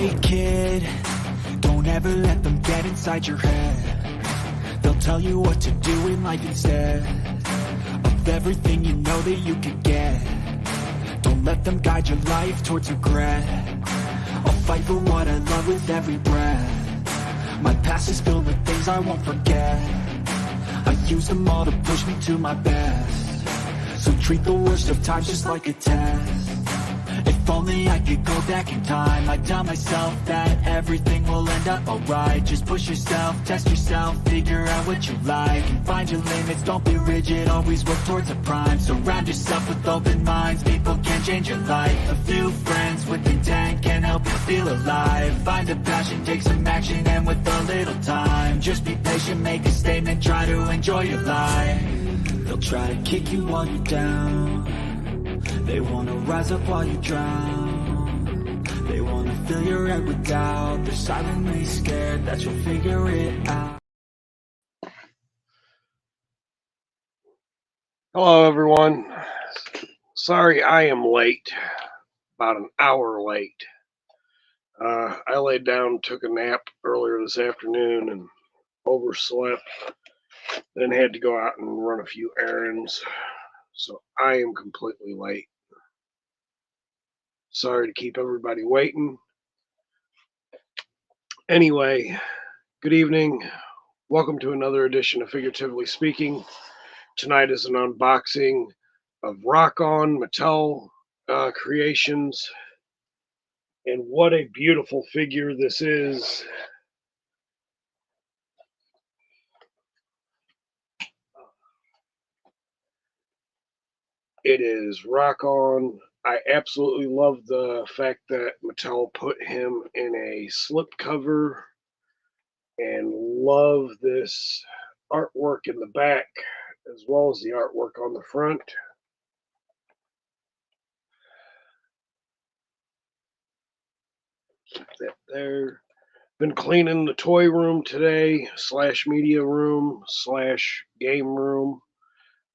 Hey kid, don't ever let them get inside your head. They'll tell you what to do in life instead of everything you know that you could get. Don't let them guide your life towards regret. I'll fight for what I love with every breath. My past is filled with things I won't forget. I use them all to push me to my best. So treat the worst of times just like a test. If only I could go back in time, I'd tell myself that everything will end up alright. Just push yourself, test yourself, figure out what you like, and find your limits, don't be rigid, always work towards a prime. Surround yourself with open minds, people can change your life. A few friends with intent can help you feel alive. Find a passion, take some action, and with a little time, just be patient, make a statement, try to enjoy your life. They'll try to kick you while you're down. They wanna rise up while you drown. They wanna fill your head with doubt. They're silently scared that you'll figure it out. Hello everyone. Sorry I am late. About an hour late. I laid down, took a nap earlier this afternoon and overslept. Then had to go out and run a few errands. So I am completely late. Sorry to keep everybody waiting. Anyway, good evening. Welcome to another edition of Figuratively Speaking. Tonight is an unboxing of Rokkon Mattel creations. And what a beautiful figure this is. It is Rokkon. I absolutely love the fact that Mattel put him in a slipcover, and love this artwork in the back as well as the artwork on the front. Keep that there. Been cleaning the toy room today, / media room / game room.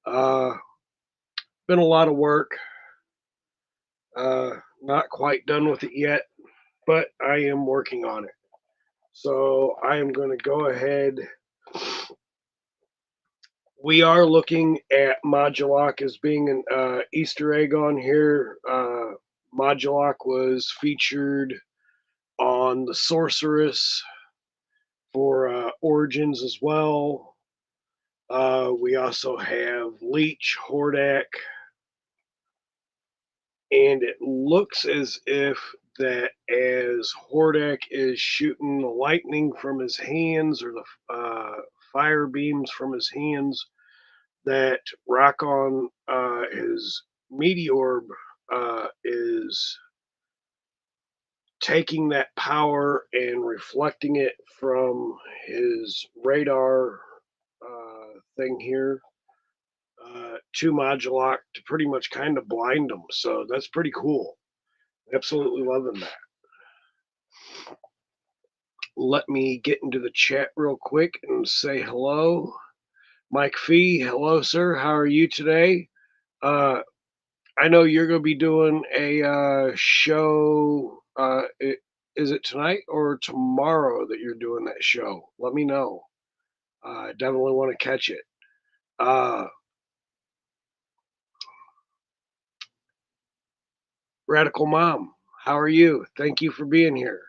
Been a lot of work. Not quite done with it yet, but I am working on it. So I am going to go ahead. We are looking at Modulok as being an Easter egg on here. Modulok was featured on the Sorceress for Origins as well. We also have Leech, Hordak, and it looks as if that as Hordak is shooting the lightning from his hands, or the fire beams from his hands, that Rokkon, his Meteorb, is taking that power and reflecting it from his radar thing here to Modulok to pretty much kind of blind him. So that's pretty cool. Absolutely loving that. Let me get into the chat real quick and say hello. Mike Fee, hello, sir. How are you today? I know you're going to be doing a show. Is it tonight or tomorrow that you're doing that show? Let me know. I definitely want to catch it. Radical Mom, how are you? Thank you for being here.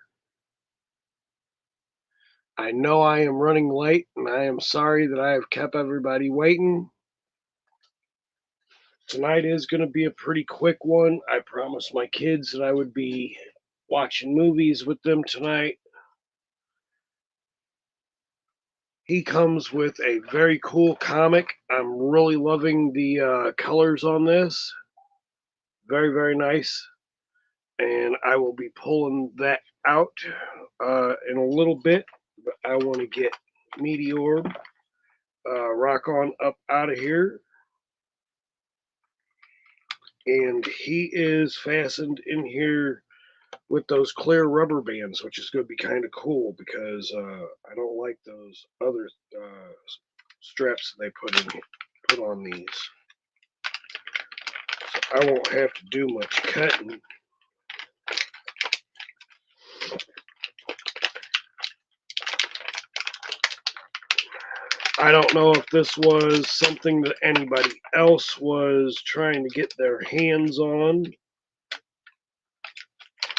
I know I am running late, and I am sorry that I have kept everybody waiting. Tonight is going to be a pretty quick one. I promised my kids that I would be watching movies with them tonight. He comes with a very cool comic. I'm really loving the colors on this. Very, very nice. And I will be pulling that out in a little bit. But I want to get Meteorb, Rokkon up out of here. And he is fastened in here with those clear rubber bands, which is going to be kind of cool because I don't like those other straps that they put on these. So I won't have to do much cutting. I don't know if this was something that anybody else was trying to get their hands on,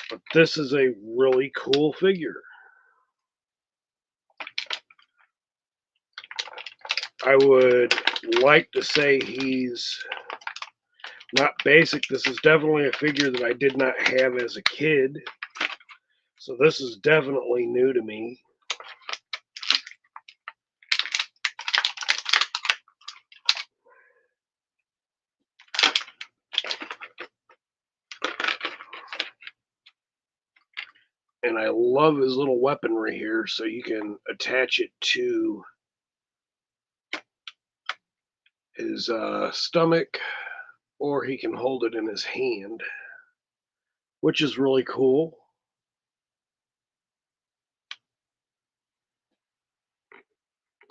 but this is a really cool figure. I would like to say he's not basic. This is definitely a figure that I did not have as a kid, so this is definitely new to me. And I love his little weaponry here, so you can attach it to his stomach, or he can hold it in his hand, which is really cool.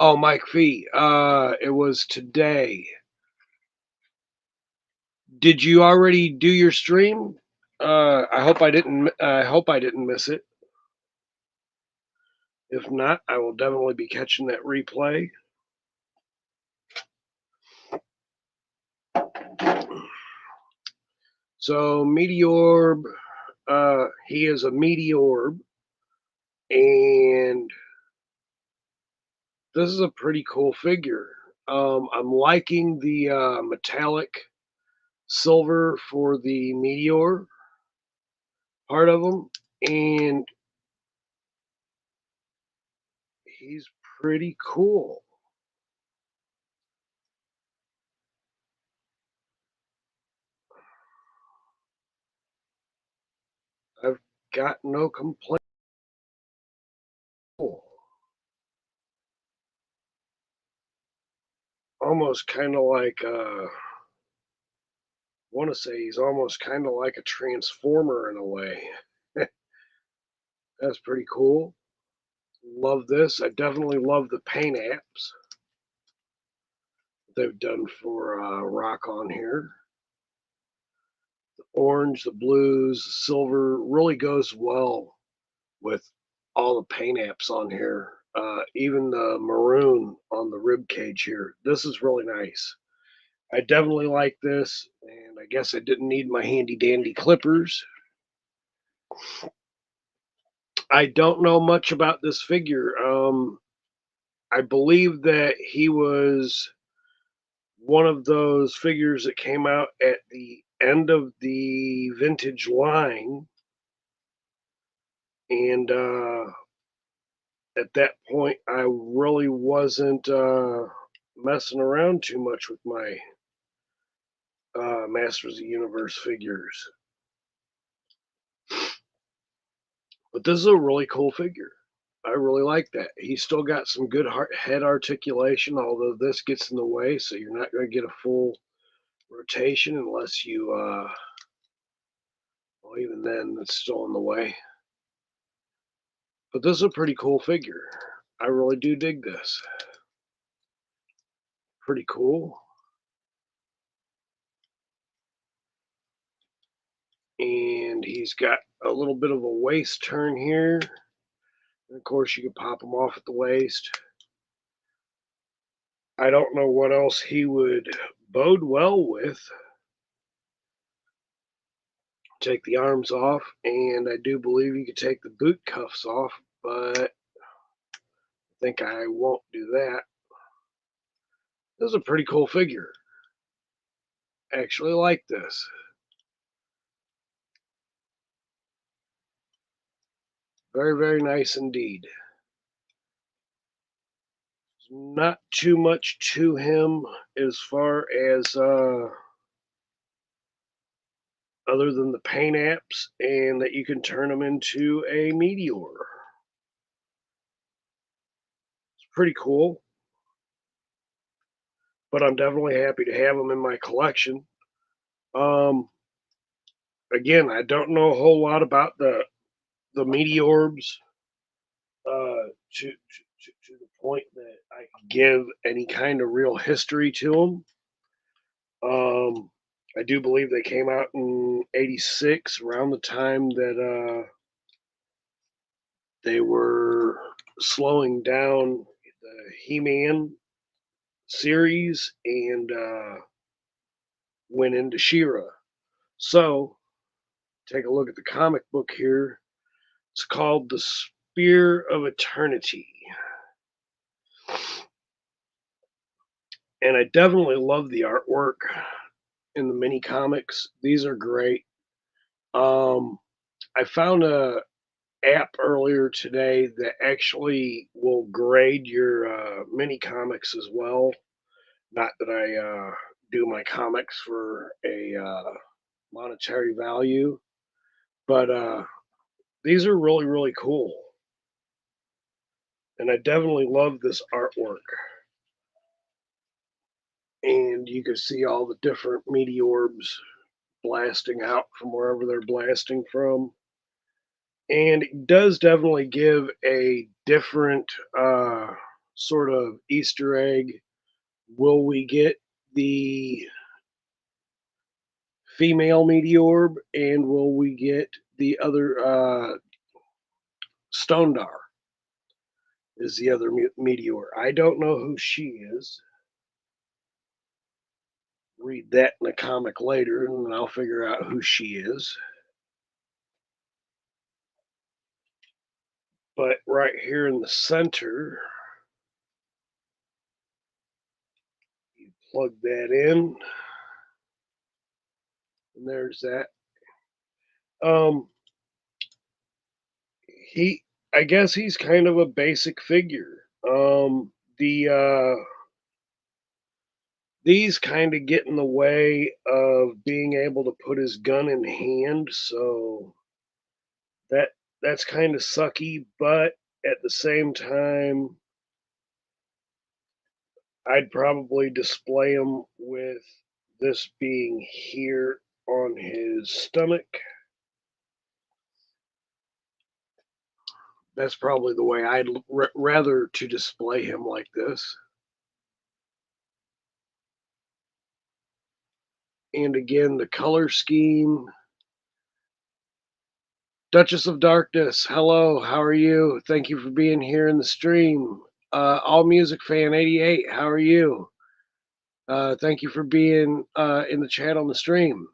Oh, Mike V, it was today. Did you already do your stream? I hope I didn't. I hope I didn't miss it. If not, I will definitely be catching that replay. So Meteorb, he is a Meteorb, and this is a pretty cool figure. I'm liking the metallic silver for the Meteor part of him, and he's pretty cool. I've got no complaint. Almost kind of like, I want to say he's almost kind of like a transformer in a way. That's pretty cool. Love this. I definitely love the paint apps they've done for Rokkon here. The orange, the blues, the silver really goes well with all the paint apps on here. Even the maroon on the rib cage here. This is really nice. I definitely like this, and I guess I didn't need my handy dandy clippers. I don't know much about this figure. I believe that he was one of those figures that came out at the end of the vintage line, and at that point, I really wasn't messing around too much with my Masters of the Universe figures. But this is a really cool figure. I really like that. He's still got some good head articulation, although this gets in the way, so you're not going to get a full rotation unless you, well, even then, it's still in the way. But this is a pretty cool figure. I really do dig this. Pretty cool. And he's got a little bit of a waist turn here. And of course, you can pop him off at the waist. I don't know what else he would bode well with. Take the arms off, and I do believe you could take the boot cuffs off, but I think I won't do that. This is a pretty cool figure. I actually like this. Very, very nice indeed. Not too much to him as far as other than the paint apps and that you can turn them into a meteor. It's pretty cool, but I'm definitely happy to have them in my collection. Again, I don't know a whole lot about the meteorbs to the point that I can give any kind of real history to them. I do believe they came out in '86, around the time that they were slowing down the He-Man series and went into Shira. So take a look at the comic book here. It's called The Spear of Eternity. And I definitely love the artwork in the mini comics. These are great. I found a app earlier today that actually will grade your mini comics as well. Not that I do my comics for a monetary value, but these are really, really cool. And I definitely love this artwork. And you can see all the different meteorbs blasting out from wherever they're blasting from. And it does definitely give a different sort of Easter egg. Will we get the female meteorb, and will we get the other Stondar? Is the other meteor? I don't know who she is. Read that in a comic later, and then I'll figure out who she is. But right here in the center, you plug that in, and there's that. Um, he, I guess he's kind of a basic figure. These kind of get in the way of being able to put his gun in hand, so that's kind of sucky. But at the same time, I'd probably display him with this being here on his stomach. That's probably the way I'd rather to display him like this. And again, the color scheme. Duchess of Darkness, hello, how are you? Thank you for being here in the stream. All Music Fan 88, how are you? Thank you for being in the chat on the stream.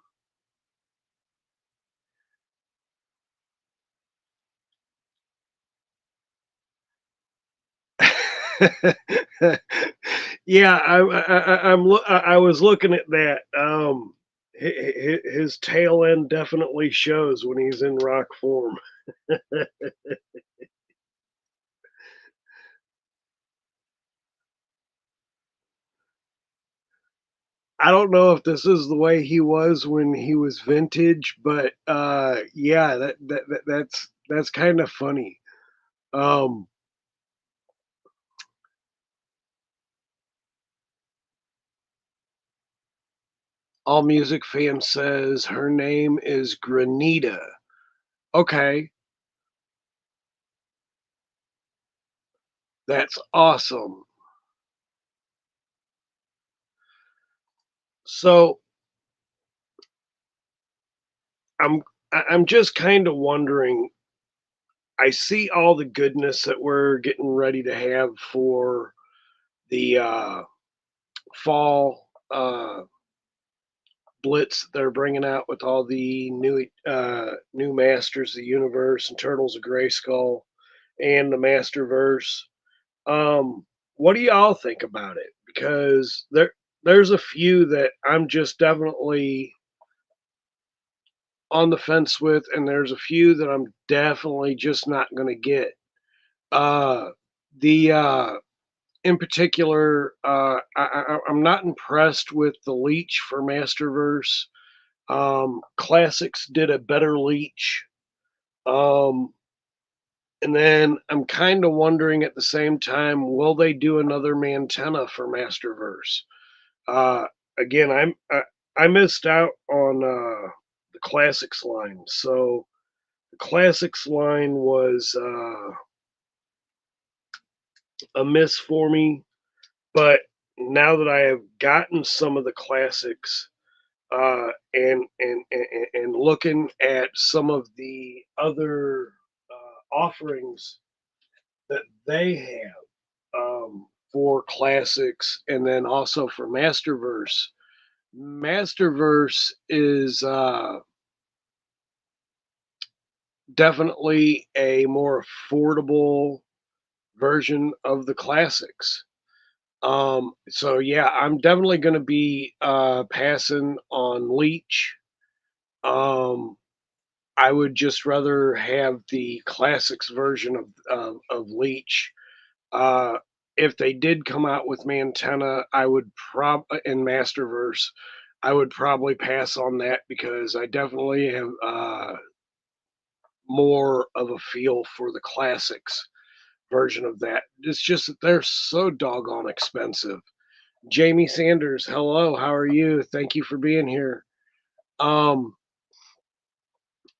Yeah, I was looking at that. His tail end definitely shows when he's in rock form. I don't know if this is the way he was when he was vintage, but yeah, that's kind of funny. Um, All Music Fan says her name is Granita. Okay, that's awesome. So I'm I'm just kind of wondering. I see all the goodness that we're getting ready to have for the fall blitz that they're bringing out with all the new Masters of the Universe and Turtles of Grayskull and the Masterverse. What do y'all think about it? Because there's a few that I'm just definitely on the fence with, and there's a few that I'm definitely just not going to get. Uh, the In particular, I'm not impressed with the Leech for Masterverse. Classics did a better Leech. Um, and then I'm kind of wondering at the same time, will they do another Mantenna for Masterverse? Uh, again, I missed out on the Classics line, so the Classics line was a miss for me. But now that I have gotten some of the classics and looking at some of the other offerings that they have for classics and then also for Masterverse. Masterverse is definitely a more affordable version of the classics. So yeah, I'm definitely going to be passing on Leech. Um, I would just rather have the classics version of Leech. Uh, if they did come out with Mantenna, I would in Masterverse, I would probably pass on that because I definitely have more of a feel for the classics version of that. It's just that they're so doggone expensive. Jamie Sanders, hello, how are you? Thank you for being here. Um,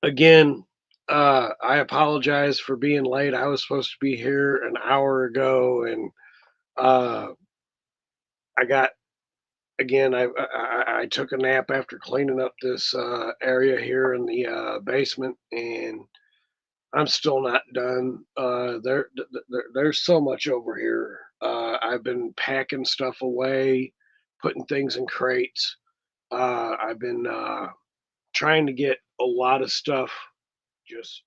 Again, I apologize for being late. I was supposed to be here an hour ago, and uh, I got again. I took a nap after cleaning up this area here in the basement, and I'm still not done. There's so much over here. I've been packing stuff away, putting things in crates. I've been trying to get a lot of stuff. Just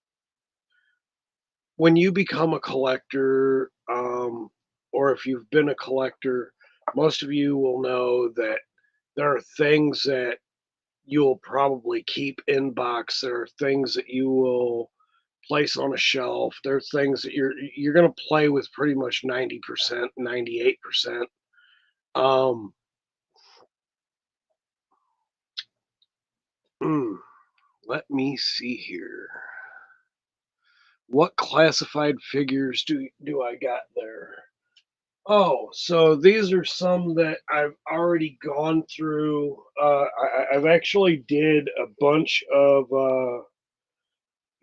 when you become a collector, or if you've been a collector, most of you will know that there are things that you'll probably keep in box. There are things that you will place on a shelf. There are things that you're going to play with pretty much 90%, 98%. Um, mm, Let me see here. What classified figures do I got there? Oh, so these are some that I've already gone through. I've actually did a bunch of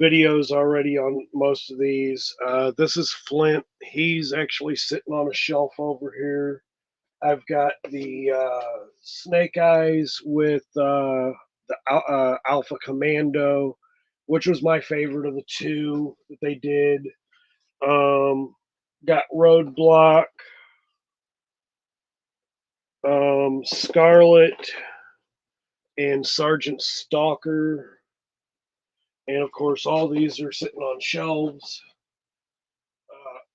videos already on most of these. This is Flint. He's actually sitting on a shelf over here. I've got the Snake Eyes with the Alpha Commando, which was my favorite of the two that they did. Got Roadblock, Scarlet, and Sergeant Stalker. And of course, all these are sitting on shelves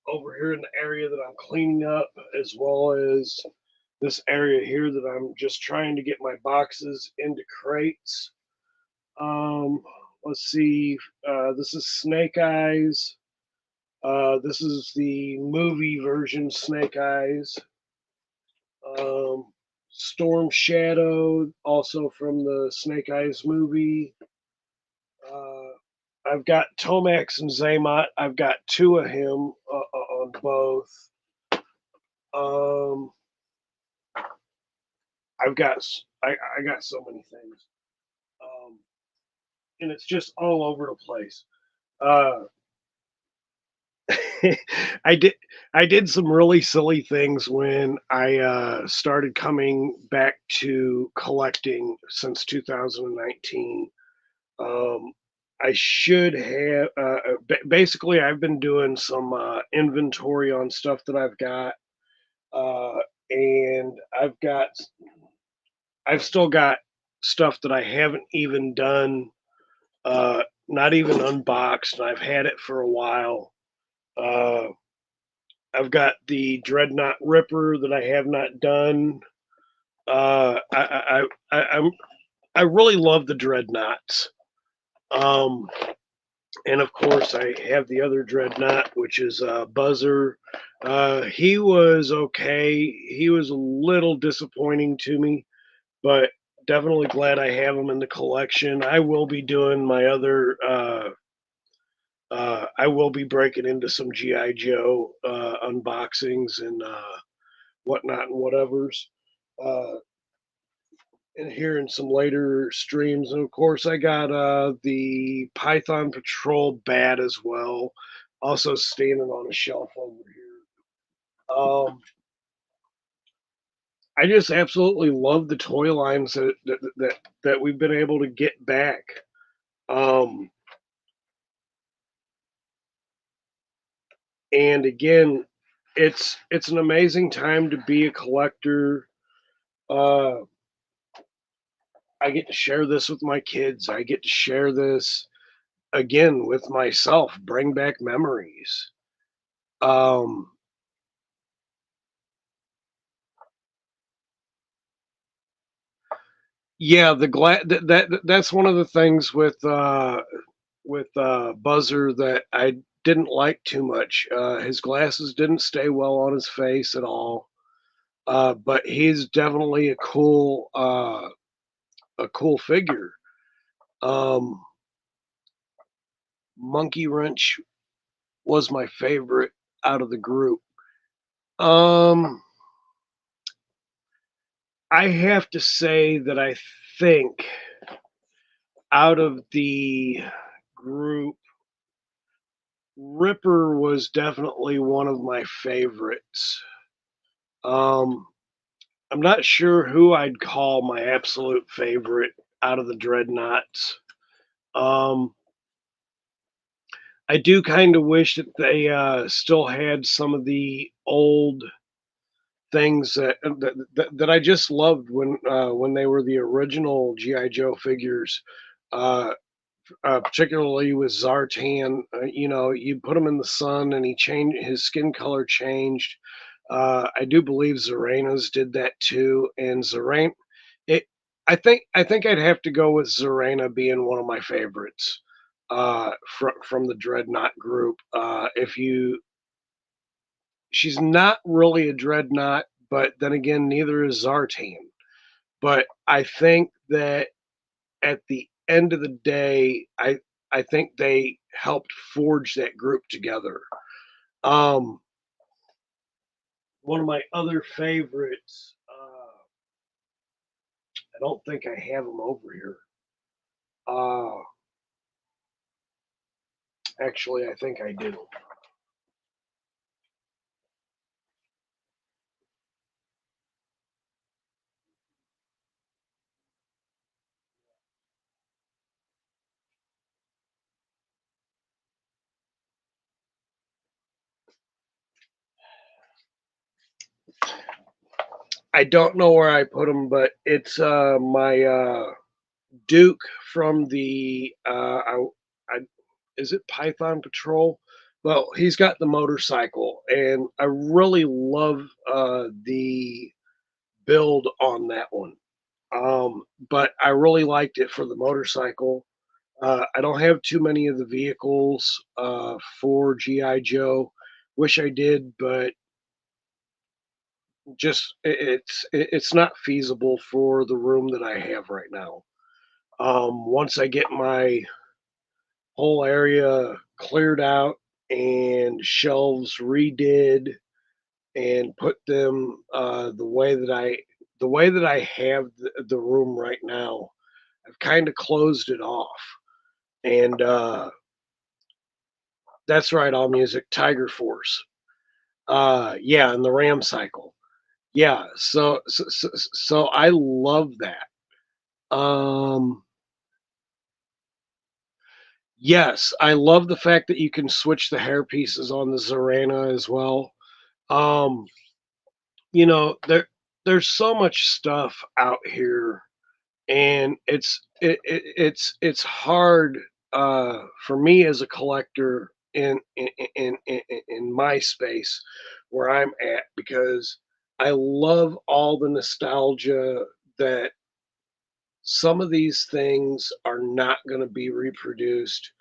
over here in the area that I'm cleaning up, as well as this area here that I'm just trying to get my boxes into crates. Um, let's see. This is Snake Eyes. This is the movie version Snake Eyes. Um, Storm Shadow, also from the Snake Eyes movie. Uh, I've got Tomax and Zaymot. I've got two of him on both. Um, I got so many things, um, and it's just all over the place. Uh, I did I did some really silly things when I started coming back to collecting since 2019. Um, I should have basically I've been doing some inventory on stuff that I've got, uh, and I've still got stuff that I haven't even done, not even unboxed, and I've had it for a while. Uh, I've got the Dreadnought Ripper that I have not done. I I really love the Dreadnoughts. Um, and of course, I have the other Dreadnought, which is Buzzer. He was okay. He was a little disappointing to me, but definitely glad I have him in the collection. I will be doing my other. I will be breaking into some GI Joe unboxings and whatnot and whatevers. Uh, and here in some later streams. And of course, I got the Python Patrol bat as well, also standing on a shelf over here. I just absolutely love the toy lines that we've been able to get back. Um, and again, it's an amazing time to be a collector. Uh, I get to share this with my kids. I get to share this again with myself. Bring back memories. Um, yeah, that's one of the things with Buzzer that I didn't like too much. His glasses didn't stay well on his face at all. But he's definitely a cool figure. Um, Monkey Wrench was my favorite out of the group. Um, I have to say that I think out of the group, Ripper was definitely one of my favorites. Um, I'm not sure who I'd call my absolute favorite out of the Dreadnoughts. Um, I do kind of wish that they still had some of the old things that I just loved when they were the original GI Joe figures. Uh, Particularly with Zartan. You know, you put him in the sun and his skin color changed. I do believe Zoraina's did that too, and it. I think I'd have to go with Zoraina being one of my favorites from the Dreadnought group. If you, she's not really a Dreadnought, but then again, neither is Zartan. But I think that at the end of the day, I think they helped forge that group together. Um, One of my other favorites. I don't think I have them over here. Uh, Actually, I think I do. I don't know where I put them, but it's my Duke from the I is it Python Patrol? Well, he's got the motorcycle, and I really love the build on that one. But I really liked it for the motorcycle. I don't have too many of the vehicles for GI Joe. Wish I did, but just it's not feasible for the room that I have right now. Once I get my whole area cleared out and shelves redid and put them the way that I have the room right now, I've kind of closed it off. And that's right, all music, Tiger Force. Yeah, and the Ram Cycle. Yeah, so I love that. Um, yes, I love the fact that you can switch the hair pieces on the Zorana as well. Um, you know, there's so much stuff out here, and it's hard for me as a collector in my space where I'm at, because I love all the nostalgia that some of these things are not going to be reproduced.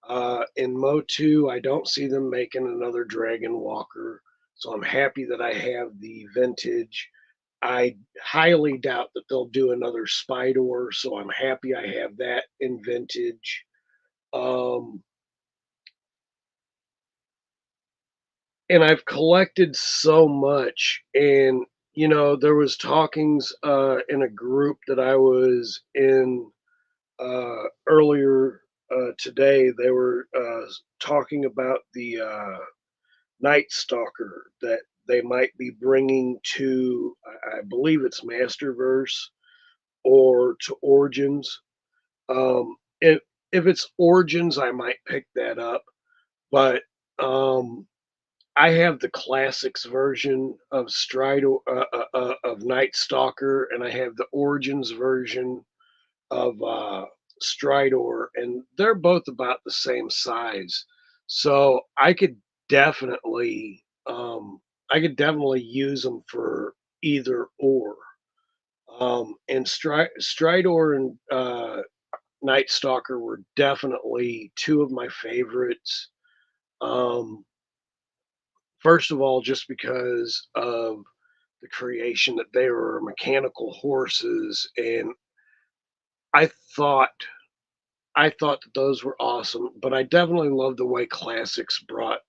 In Mo2, I don't see them making another Dragon Walker, so I'm happy that I have the vintage. I highly doubt that they'll do another Spider, so I'm happy I have that in vintage. Um, and I've collected so much, and you know, there was talkings in a group that I was in earlier today. They were talking about the Night Stalker that they might be bringing to, I believe it's Masterverse or to Origins. If it's Origins, I might pick that up, but um, I have the classics version of of Night Stalker, and I have the Origins version of Stridor, and they're both about the same size. So I could definitely use them for either or. And Stridor and Night Stalker were definitely two of my favorites. Um, First of all, just because of the creation that they were mechanical horses, and I thought I thought that those were awesome, but I definitely love the way Classics brought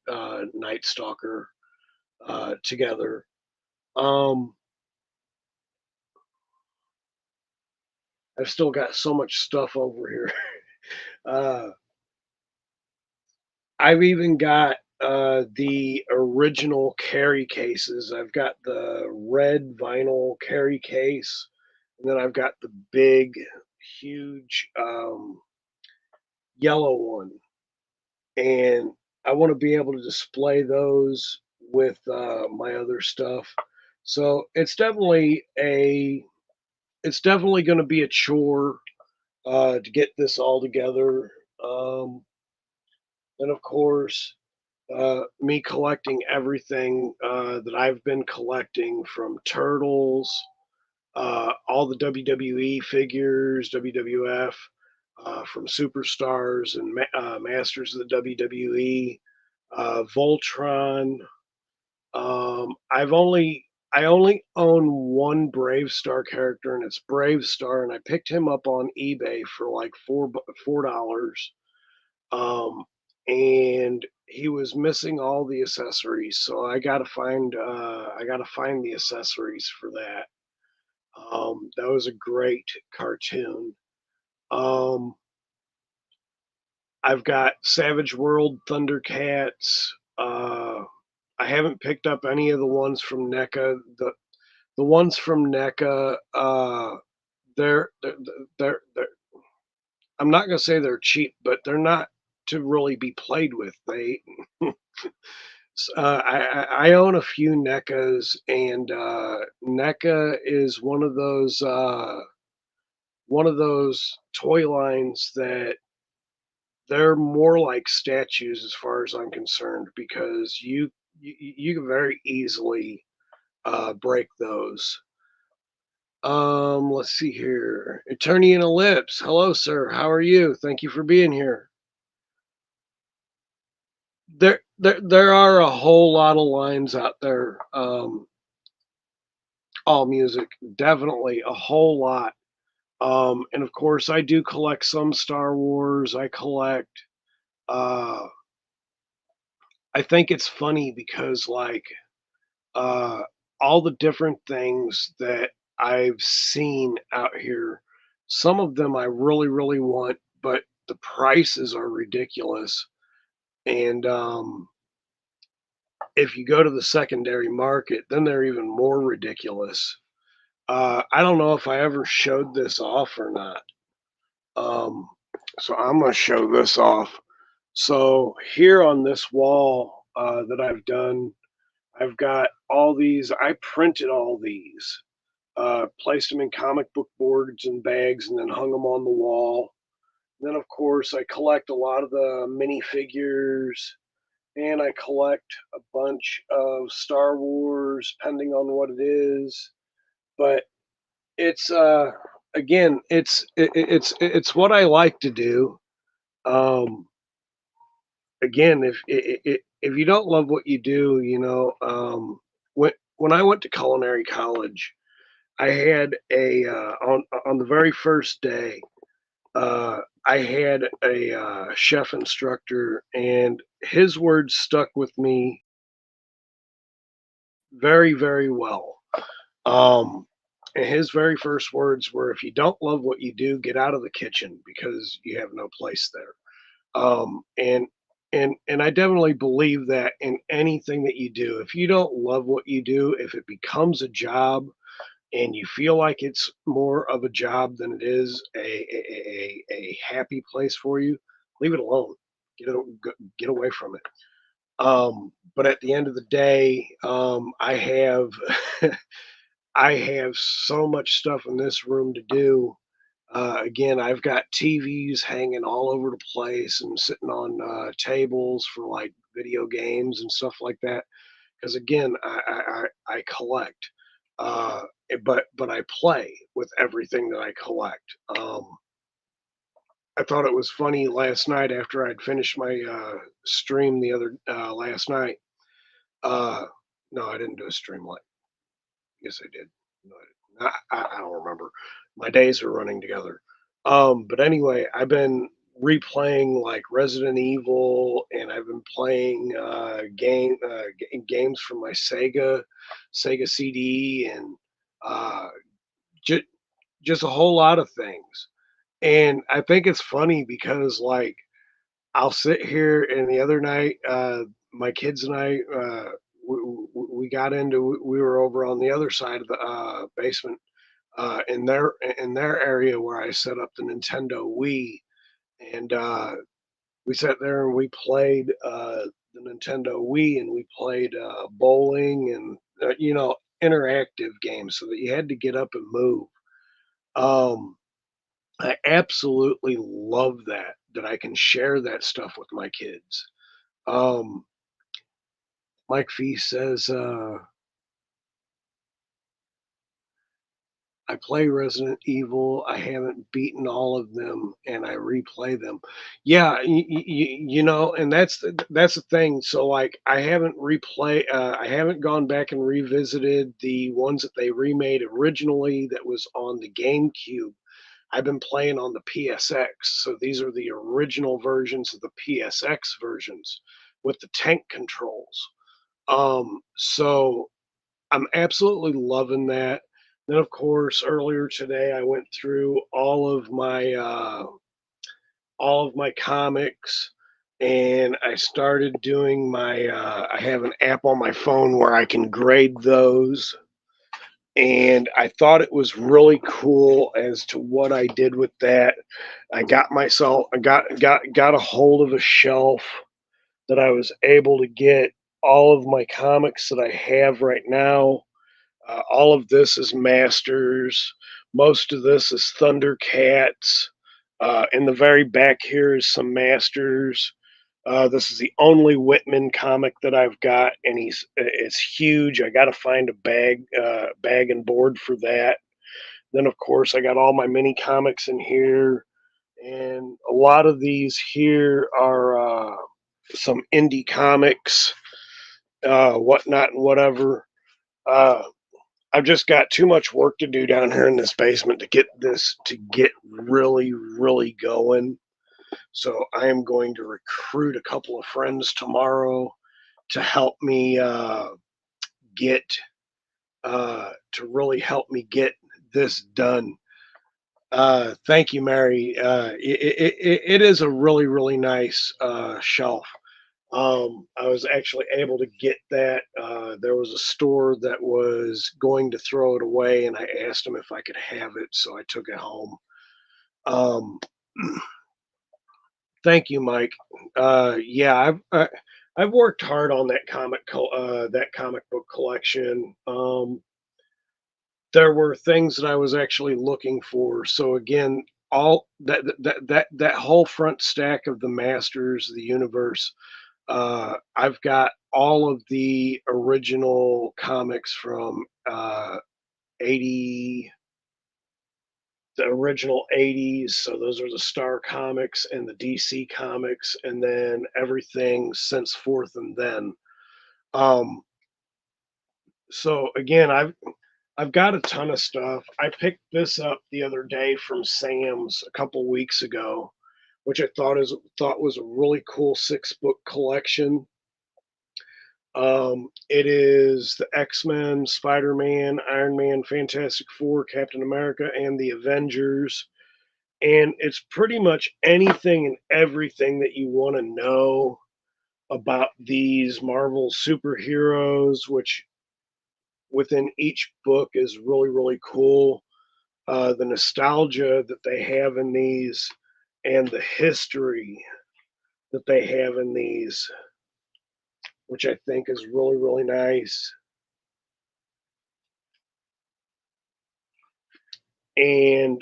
Night Stalker together. Um, I've still got so much stuff over here. uh, I've even got the original carry cases. I've got the red vinyl carry case, and then I've got the big, huge yellow one. And I want to be able to display those with my other stuff. So it's definitely going to be a chore to get this all together. Um, and of course, me collecting everything that I've been collecting from Turtles, all the WWE figures, WWF, from Superstars and Masters of the WWE, Voltron. I only own one Brave Star character, and it's Brave Star, and I picked him up on eBay for like $4. Um, and he was missing all the accessories, so I gotta find the accessories for that. That was a great cartoon. Um, I've got Savage World Thundercats. I haven't picked up any of the ones from NECA. The ones from NECA, they're, they're, they're I'm not gonna say they're cheap, but they're not to really be played with. I own a few NECAs, and NECA is one of those toy lines that they're more like statues as far as I'm concerned, because you can very easily break those. Let's see here. Eternian Ellipse. Hello, sir. How are you? Thank you for being here. There are a whole lot of lines out there. All music, definitely a whole lot. And of course, I do collect some Star Wars. Uh, I think it's funny because uh, all the different things that I've seen out here, some of them I really, really want, but the prices are ridiculous. And if you go to the secondary market, then they're even more ridiculous. I don't know if I ever showed this off or not. Um, so I'm going to show this off. So here on this wall that I've done, I've got all these. I printed all these, placed them in comic book boards and bags, and then hung them on the wall. And then, of course, I collect a lot of the minifigures, and I collect a bunch of Star Wars, depending on what it is. But it's again, it's what I like to do. Um, Again, if you don't love what you do, when I went to culinary college, I had a on the very first day, I had a chef instructor, and his words stuck with me very, very well. Um, and his very first words were, "If you don't love what you do, get out of the kitchen because you have no place there." And I definitely believe that in anything that you do, if you don't love what you do, if it becomes a job and you feel like it's more of a job than it is a happy place for you, leave it alone. Get away from it. But at the end of the day, I have I have so much stuff in this room to do. Again, I've got TVs hanging all over the place and sitting on tables for like video games and stuff like that. Because again, I collect, but I play with everything that I collect. I thought it was funny last night after I'd finished my stream the other last night. Uh, no, I didn't do a stream. Like, yes, I did. No, I don't remember. My days are running together. But anyway, I've been replaying like Resident Evil, and I've been playing games from my Sega CD, and uh, ju- just a whole lot of things. And I think it's funny because like I'll sit here, and the other night, my kids and I, we got into. We were over on the other side of the basement, in their area where I set up the Nintendo Wii, and we sat there and we played the Nintendo Wii, and we played bowling and interactive games, so that you had to get up and move. Um, I absolutely love that I can share that stuff with my kids. Um, Mike Fee says, I play Resident Evil. I haven't beaten all of them, and I replay them. Yeah, and that's the thing. So like, I haven't gone back and revisited the ones that they remade originally. That was on the GameCube. I've been playing on the PSX. So these are the original versions of the PSX versions with the tank controls. So I'm absolutely loving that. Then, of course, earlier today, I went through all of my comics, and I started doing my. I have an app on my phone where I can grade those, and I thought it was really cool as to what I did with that. I got a hold of a shelf that I was able to get all of my comics that I have right now. All of this is Masters. Most of this is Thundercats. In the very back here is some Masters. This is the only Whitman comic that I've got, and it's huge. I got to find a bag and board for that. Then, of course, I got all my mini comics in here, and a lot of these here are some indie comics, whatnot, and whatever. Uh, I've just got too much work to do down here in this basement to get really, really going. So I am going to recruit a couple of friends tomorrow to help me get to really help me get this done. Thank you, Mary. It is a really, really nice shelf. I was actually able to get that. There was a store that was going to throw it away, and I asked them if I could have it, so I took it home. Um, Thank you, Mike. Yeah, I've worked hard on that comic book collection. There were things that I was actually looking for. So again, all that whole front stack of the Masters of the Universe. I've got all of the original comics from 80, the original 80s. So those are the Star comics and the DC comics, and then everything since forth and then. Um, so again, I've got a ton of stuff. I picked this up the other day from Sam's a couple weeks ago, which I thought was a really cool 6 book collection. It is the X-Men, Spider-Man, Iron Man, Fantastic Four, Captain America, and the Avengers. And it's pretty much anything and everything that you want to know about these Marvel superheroes, which within each book is really, really cool. The nostalgia that they have in these, and the history that they have in these. which I think is really, really nice. And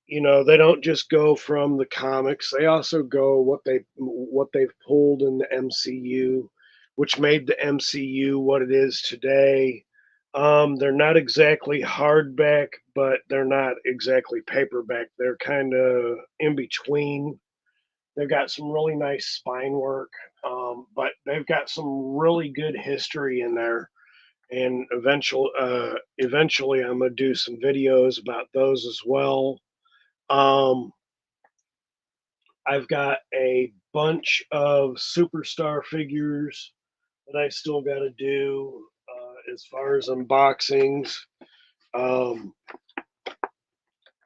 they don't just go from the comics; they also go what they've pulled in the MCU, which made the MCU what it is today. They're not exactly hardback, but they're not exactly paperback. They're kind of in between. They've got some really nice spine work, but they've got some really good history in there. And eventually, I'm gonna do some videos about those as well. Um, I've got a bunch of superstar figures that I still got to do as far as unboxings. Um,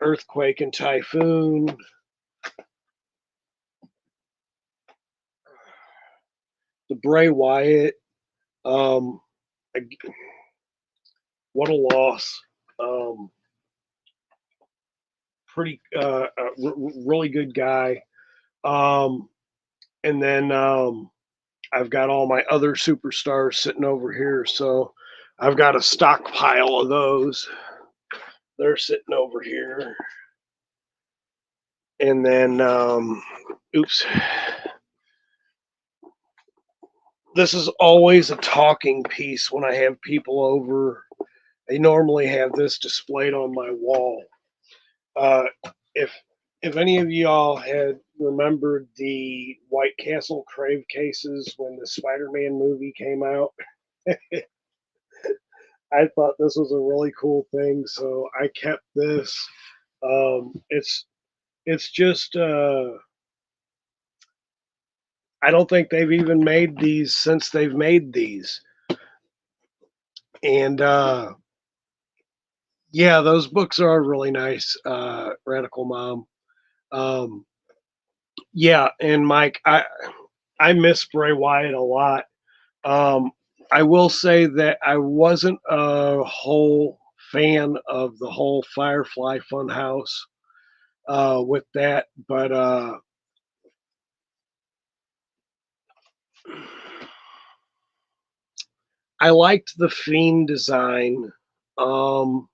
Earthquake and Typhoon, the Bray Wyatt. Um, what a loss. Um, really good guy. Um, and then I've got all my other superstars sitting over here, so I've got a stockpile of those. They're sitting over here. And then, oops, this is always a talking piece when I have people over. I normally have this displayed on my wall. Uh, if any of y'all had remembered the White Castle Crave cases when the Spider-Man movie came out, I thought this was a really cool thing, so I kept this. It's just I don't think they've even made these since they've made these, and yeah, those books are really nice. Radical Mom. Um, yeah, and Mike, I miss Bray Wyatt a lot. Um, I will say that I wasn't a whole fan of the whole Firefly Funhouse with that, but I liked the Fiend design. Um,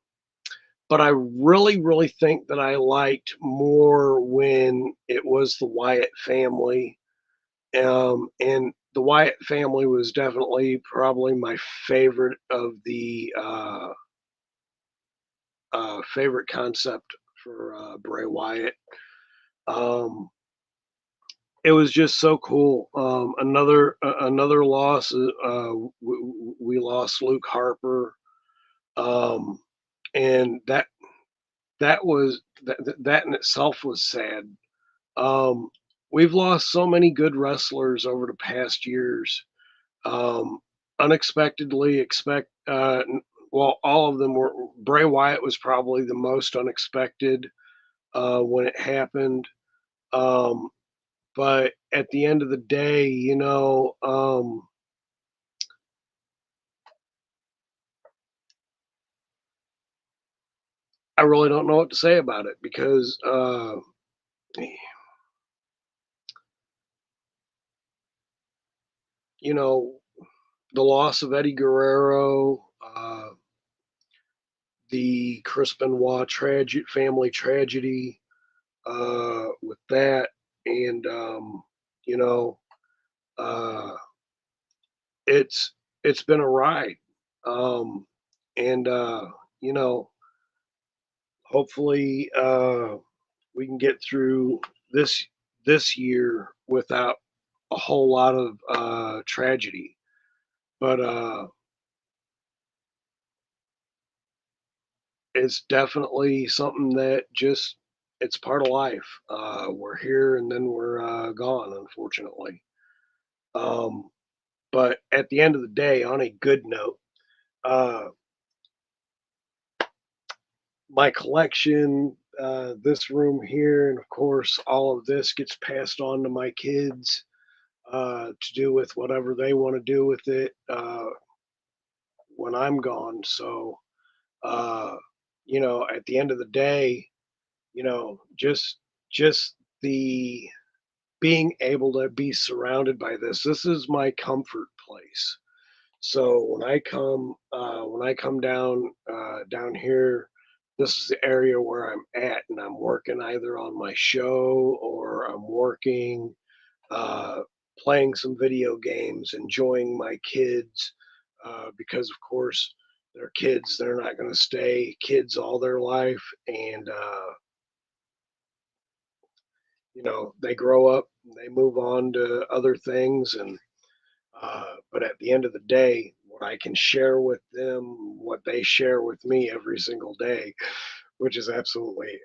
but I really, really think that I liked more when it was the Wyatt family. And the Wyatt family was definitely probably my favorite of the favorite concept for Bray Wyatt. Um, it was just so cool. Another loss. We lost Luke Harper, um, and that in itself was sad. Um, we've lost so many good wrestlers over the past years. Um, unexpectedly, well, all of them were. Bray Wyatt was probably the most unexpected when it happened. Um, but at the end of the day, I really don't know what to say about it because you know the loss of Eddie Guerrero, the Chris Benoit family tragedy with that, and you know, uh, it's it's been a ride, um, and you know, hopefully we can get through this year without a whole lot of tragedy. But it's definitely something that just it's part of life. We're here and then we're gone, unfortunately. Um, but at the end of the day, on a good note, uh, my collection, this room here, and of course, all of this gets passed on to my kids to do with whatever they want to do with it when I'm gone. So, uh, at the end of the day, just the being able to be surrounded by this is my comfort place. So when I come down here, this is the area where I'm at, and I'm working either on my show or I'm working, uh, playing some video games, enjoying my kids, because of course they're kids. They're not going to stay kids all their life, and they grow up, and they move on to other things, and but at the end of the day, what I can share with them, what they share with me every single day, which is absolutely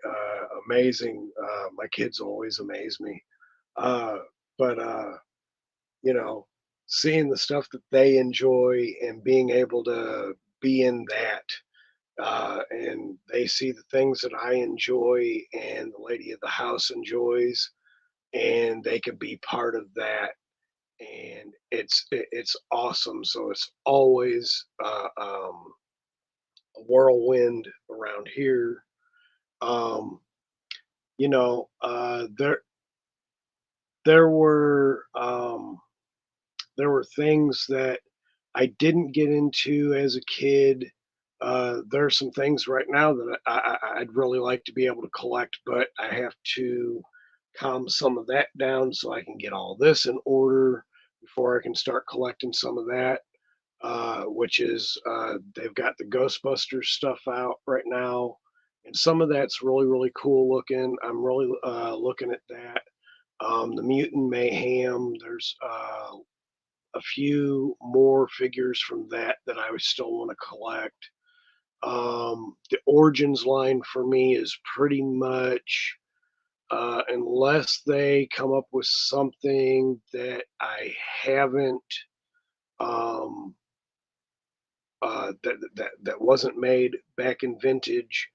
amazing. My kids always amaze me. Uh, but, you know, seeing the stuff that they enjoy and being able to be in that, and they see the things that I enjoy and the lady of the house enjoys, and they can be part of that, and it's awesome. So it's always a whirlwind around here. Um, you know, there were there were things that I didn't get into as a kid. There are some things right now that I'd really like to be able to collect, but I have to calm some of that down so I can get all this in order before I can start collecting some of that. Which is they've got the Ghostbusters stuff out right now, and some of that's really really cool looking. I'm really looking at that. The Mutant Mayhem. There's a few more figures from that I still want to collect. The Origins line for me is pretty much, unless they come up with something that I haven't, um, that wasn't made back in vintage,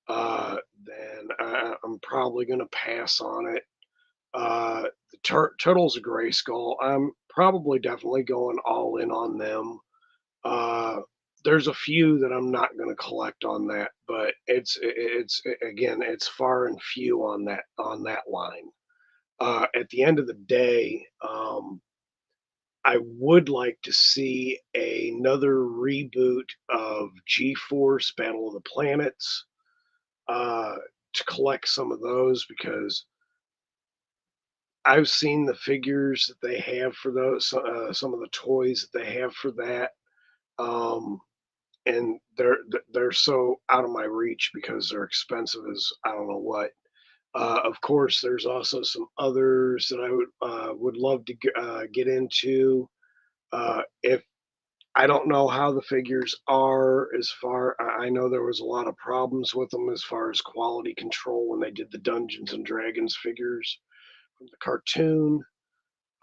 then I'm probably going to pass on it. The Turtles of Grayskull, I'm probably definitely going all in on them. Uh, there's a few that I'm not going to collect on that, but it's again, it's far and few on that line. At the end of the day, I would like to see another reboot of G-Force Battle of the Planets, uh, to collect some of those because I've seen the figures that they have for those, some of the toys that they have for that, um, and they're so out of my reach because they're expensive as I don't know what. Of course, there's also some others that I would love to get into. If I don't know how the figures are as far. I know there was a lot of problems with them as far as quality control when they did the Dungeons and Dragons figures from the cartoon.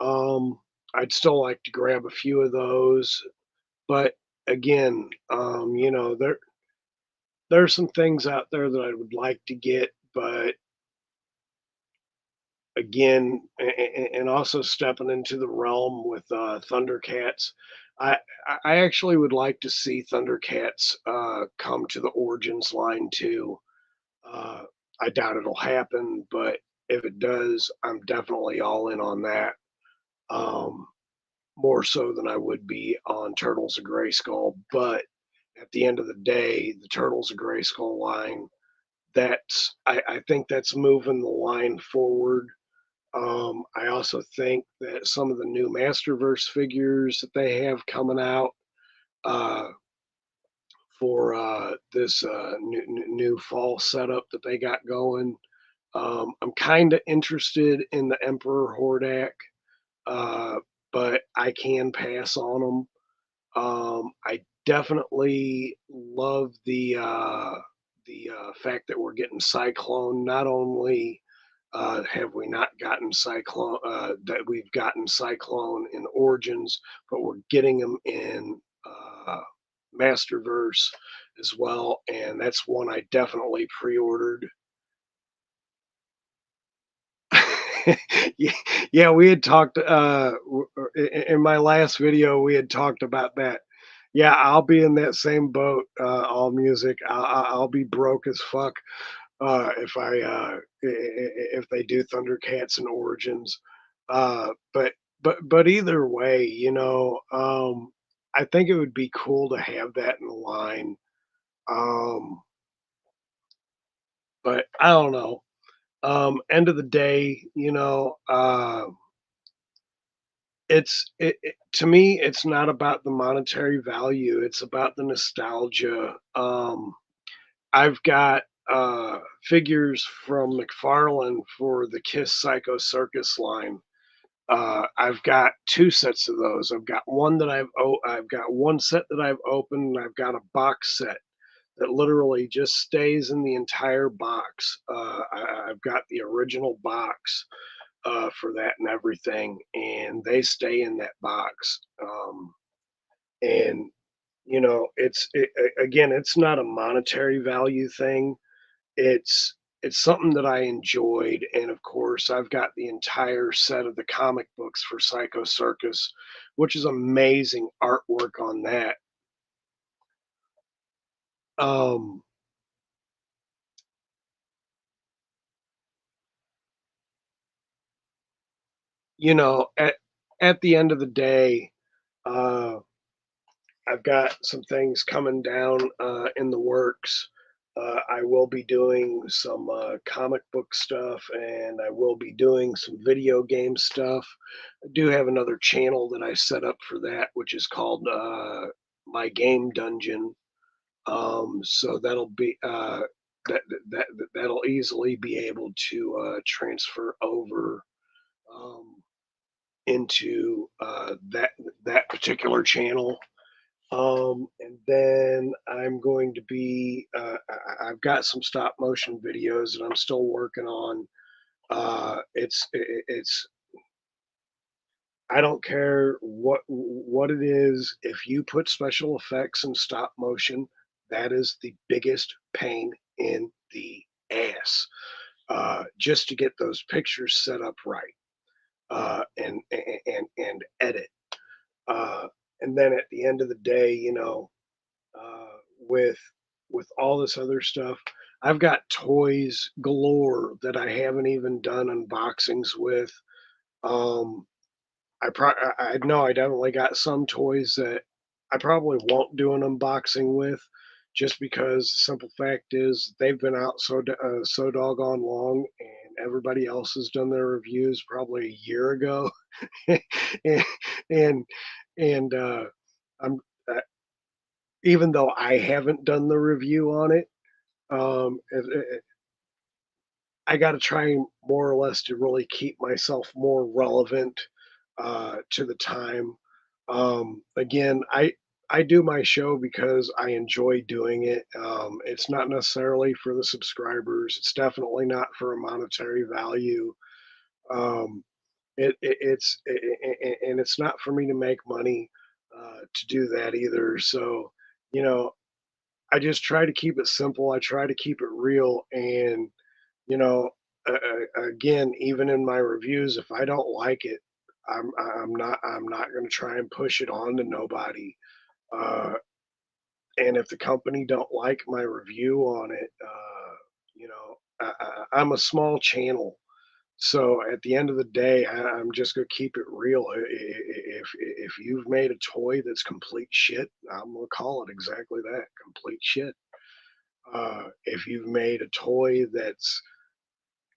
Um, I'd still like to grab a few of those, but again, there's some things out there that I would like to get, but again, and also stepping into the realm with Thundercats. I I actually would like to see Thundercats come to the Origins line too. Uh, I doubt it'll happen, but if it does, I'm definitely all in on that. Um, More so than I would be on Turtles of Grayskull. But at the end of the day, the Turtles of Grayskull line, I think that's moving the line forward. I also think that some of the new Masterverse figures that they have coming out uh, for this new fall setup that they got going, I'm kind of interested in the Emperor Hordak, uh, but I can pass on them. I definitely love the fact that we're getting Cyclone. Not only have we not gotten Cyclone, that we've gotten Cyclone in Origins, but we're getting them in Masterverse as well, and that's one I definitely pre-ordered. Yeah, yeah, we had talked in my last video. We had talked about that. Yeah, I'll be in that same boat. All music. I'll be broke as fuck if I if they do Thundercats and Origins. But either way, I think it would be cool to have that in line. Um, but I don't know. End of the day, to me, it's not about the monetary value. It's about the nostalgia. I've got figures from McFarlane for the Kiss Psycho Circus line. I've got 2 sets of those. I've got 1 set that I've opened, and I've got a box set that literally just stays in the entire box. I've got the original box for that and everything, and they stay in that box. And again, it's not a monetary value thing. It's it's something that I enjoyed, and of course, I've got the entire set of the comic books for Psycho Circus, which is amazing artwork on that. Um, you know, at the end of the day, uh, I've got some things coming down in the works. I will be doing some comic book stuff, and I will be doing some video game stuff. I do have another channel that I set up for that, which is called My Game Dungeon. So that'll easily be able to transfer over um, into that particular channel. And then I'm going to be, I've got some stop motion videos that I'm still working on. It's, I don't care what it is. If you put special effects and stop motion, that is the biggest pain in the ass. Just to get those pictures set up right and edit. Uh, and then at the end of the day, uh, with all this other stuff. I've got toys galore that I haven't even done unboxings with. Um, I know I definitely got some toys that I probably won't do an unboxing with, just because the simple fact is they've been out so doggone long, and everybody else has done their reviews probably a year ago, and and, and I'm uh, even though I haven't done the review on it, I got to try more or less to really keep myself more relevant to the time. Again, I do my show because I enjoy doing it. It's not necessarily for the subscribers. It's definitely not for a monetary value. Um, and it's not for me to make money to do that either. So, you know, I just try to keep it simple. I try to keep it real, and you know, again, even in my reviews, if I don't like it, I'm not going to try and push it on to nobody. Uh, and if the company don't like my review on it, I'm a small channel. So at the end of the day, I'm just gonna keep it real. If you've made a toy that's complete shit, I'm gonna call it exactly that, complete shit. If you've made a toy that's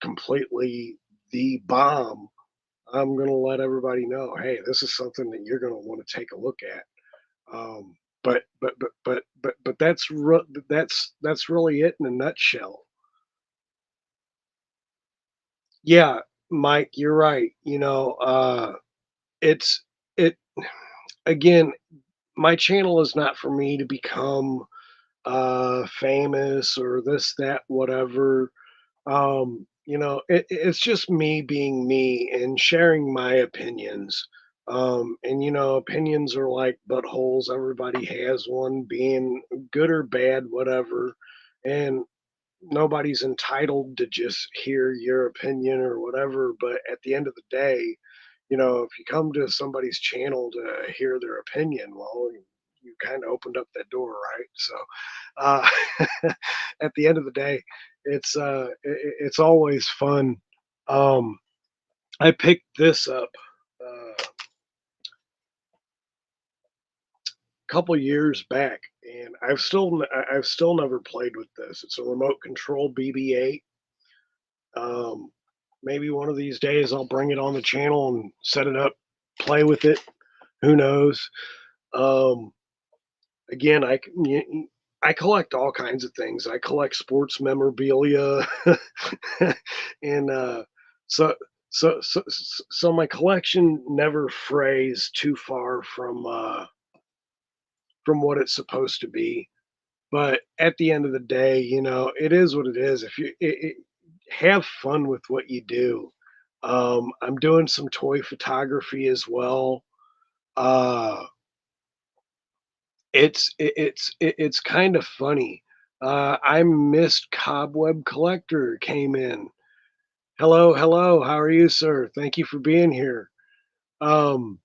completely the bomb, I'm gonna let everybody know, hey, this is something that you're gonna want to take a look at. But that's really it in a nutshell. Yeah, Mike, you're right. It's it again. My channel is not for me to become famous or this, that, whatever. It's just me being me and sharing my opinions. And opinions are like buttholes. Everybody has one, being good or bad, whatever. And nobody's entitled to just hear your opinion or whatever. But at the end of the day, if you come to somebody's channel to hear their opinion, well, you kind of opened up that door, right? So, at the end of the day, it's always fun. Um, I picked this up a couple years back, and I've still never played with this. It's a remote control BB-8. Um, Maybe one of these days I'll bring it on the channel and set it up, play with it. Who knows? Um, Again, I collect all kinds of things. I collect sports memorabilia, and so so my collection never frays too far from what it's supposed to be. But at the end of the day, it is what it is. If have fun with what you do. I'm doing some toy photography as well. Uh, it's kind of funny. I missed Cobweb Collector came in. Hello, hello. How are you, sir? Thank you for being here. Um,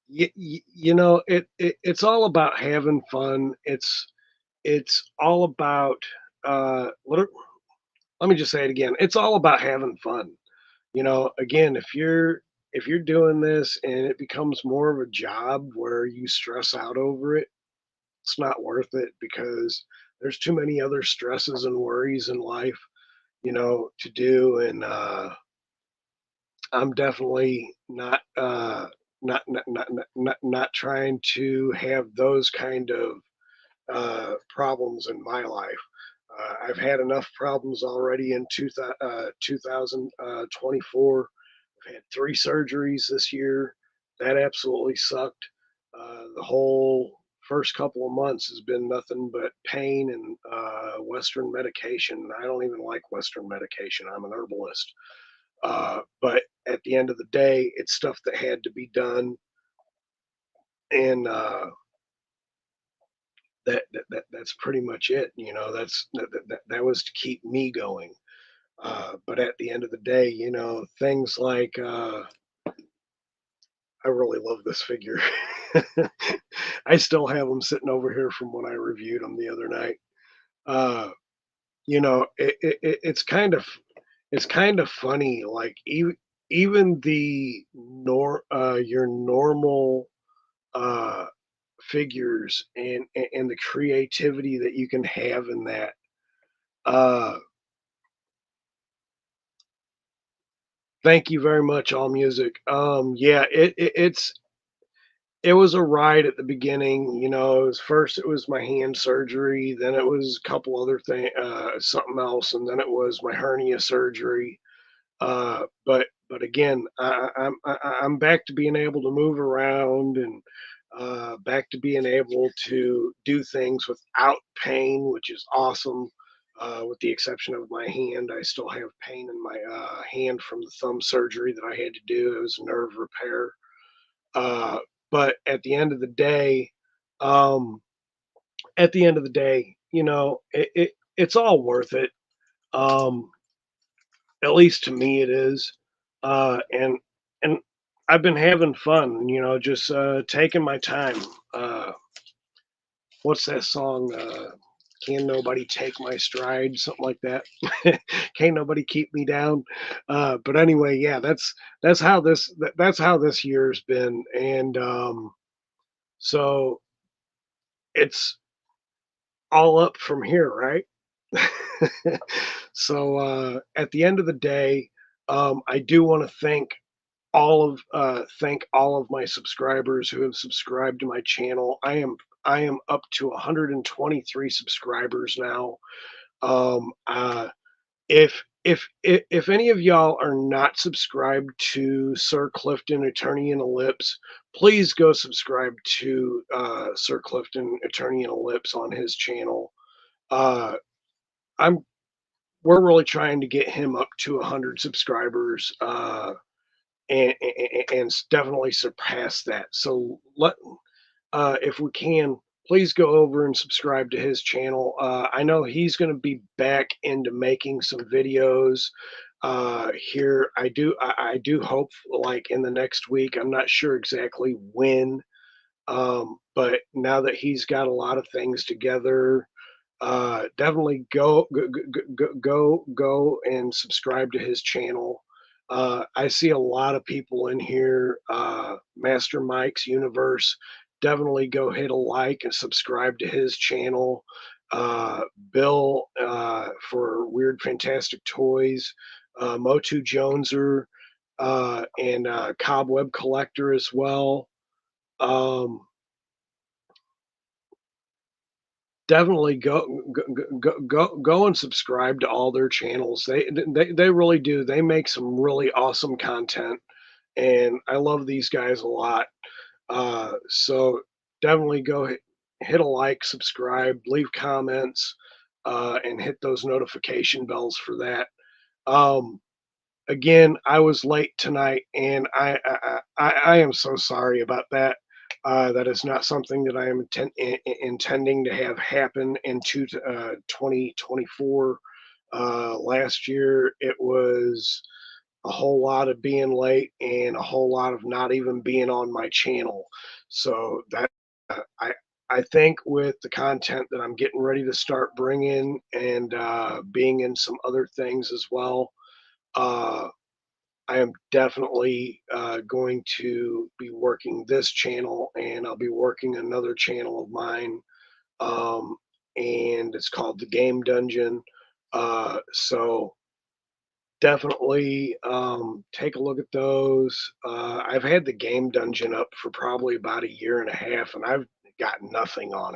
it's all about having fun. It's all about let me just say it again. It's all about having fun. Again, if you're doing this and it becomes more of a job where you stress out over it, it's not worth it because there's too many other stresses and worries in life, to do. And I'm definitely not trying to have those kind of problems in my life. I've had enough problems already in 2024. I've had 3 surgeries this year. That absolutely sucked. The whole first couple of months has been nothing but pain and Western medication. I don't even like Western medication. I'm an herbalist. But at the end of the day, it's stuff that had to be done. And that's pretty much it. That was to keep me going. But at the end of the day, things like I really love this figure. I still have them sitting over here from when I reviewed them the other night. Uh, it's kind of funny. Like even the your normal uh, figures and the creativity that you can have in that. Uh, Thank you very much, All Music. Yeah, it was a ride at the beginning. It was first it was my hand surgery, then it was a couple other thing, something else, and then it was my hernia surgery. But again, I'm back to being able to move around and back to being able to do things without pain, which is awesome. With the exception of my hand, I still have pain in my hand from the thumb surgery that I had to do. It was a nerve repair. Uh, but um, at the end of the day, it's all worth it. Um, at least to me, it is. And I've been having fun, just taking my time. Uh, what's that song? Can nobody take my stride? Something like that. Can't nobody keep me down. But anyway, yeah, that's how this year's been, and so it's all up from here, right? So at the end of the day, I do want to thank all of my subscribers who have subscribed to my channel. I am up to 123 subscribers now. If any of y'all are not subscribed to Sir Clifton Attorney in Ellipse, please go subscribe to Sir Clifton Attorney in Ellipse on his channel. Uh, I'm We're really trying to get him up to 100 subscribers. And definitely surpass that. So if we can, please go over and subscribe to his channel. I know he's going to be back into making some videos here. I do hope like in the next week. I'm not sure exactly when, but now that he's got a lot of things together, definitely go and subscribe to his channel. I see a lot of people in here. Master Mike's Universe. Definitely go hit a like and subscribe to his channel. Bill for Weird Fantastic Toys. Motu Joneser and Cobweb Collector as well. Definitely go and subscribe to all their channels. They really do. They make some really awesome content, and I love these guys a lot. So definitely go hit a like, subscribe, leave comments, and hit those notification bells for that. Again, I was late tonight, and I am so sorry about that. That is not something that I am intending to have happen into 2024. Last year, it was a whole lot of being late and a whole lot of not even being on my channel. So that I think with the content that I'm getting ready to start bringing and being in some other things as well. I am definitely going to be working this channel, and I'll be working another channel of mine, and it's called the Game Dungeon. So definitely take a look at those. I've had the Game Dungeon up for probably about a year and a half, and I've got nothing on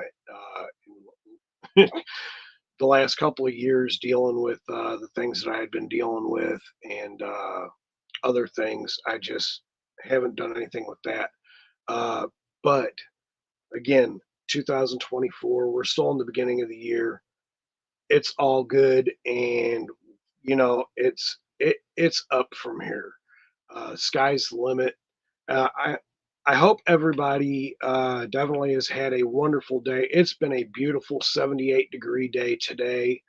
it. The last couple of years dealing with the things that I had been dealing with and other things, I just haven't done anything with that. But again, 2024, we're still in the beginning of the year. It's all good, and it's up from here. Sky's the limit. I hope everybody definitely has had a wonderful day. It's been a beautiful 78-degree day today.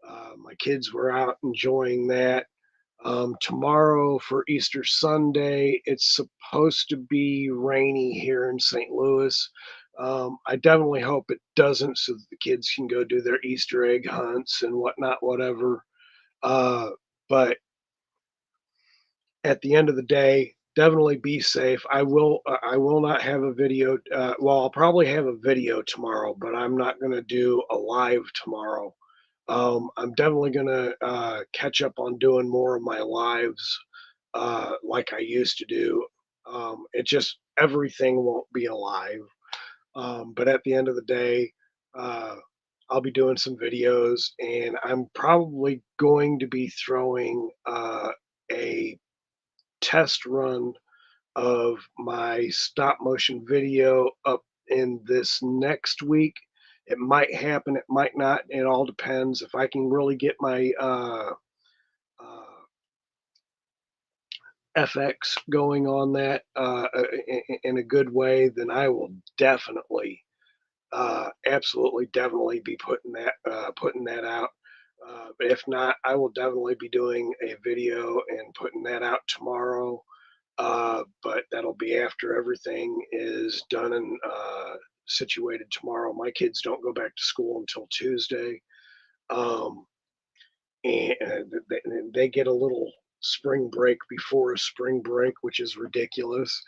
My kids were out enjoying that. Tomorrow for Easter Sunday, it's supposed to be rainy here in St. Louis. I definitely hope it doesn't, so that the kids can go do their Easter egg hunts and whatnot, whatever. But at the end of the day, definitely be safe. I will not have a video. Well, I'll probably have a video tomorrow, but I'm not going to do a live tomorrow. I'm definitely going to catch up on doing more of my lives like I used to do. It just, everything won't be alive. But at the end of the day, I'll be doing some videos, and I'm probably going to be throwing a test run of my stop motion video up in this next week. It might happen, it might not. It all depends. If I can really get my FX going on that in a good way, then I will definitely, absolutely, definitely be putting that out. But if not, I will definitely be doing a video and putting that out tomorrow. But that'll be after everything is done and situated tomorrow. My kids don't go back to school until Tuesday. And they get a little spring break before a spring break, which is ridiculous.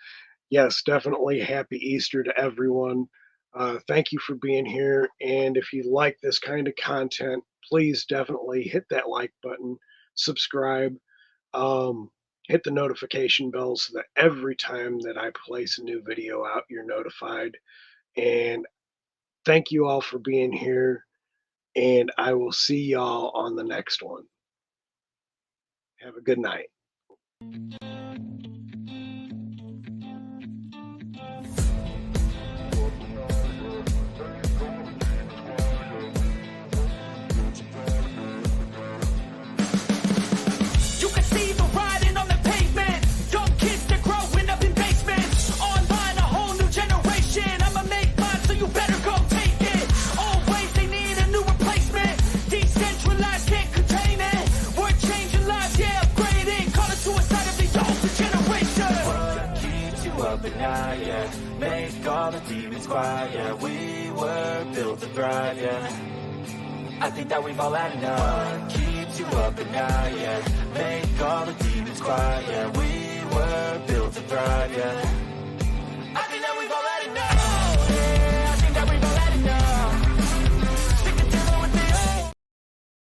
Yes, definitely happy Easter to everyone. Thank you for being here. And if you like this kind of content, please definitely hit that like button, subscribe, hit the notification bell so that every time that I place a new video out, you're notified. And thank you all for being here. And I will see y'all on the next one. Have a good night. Make all the demons quiet, yeah. We were built to thrive, yeah. I think that we've all had enough. What keeps you up at night, yeah. Make all the demons squad, yeah,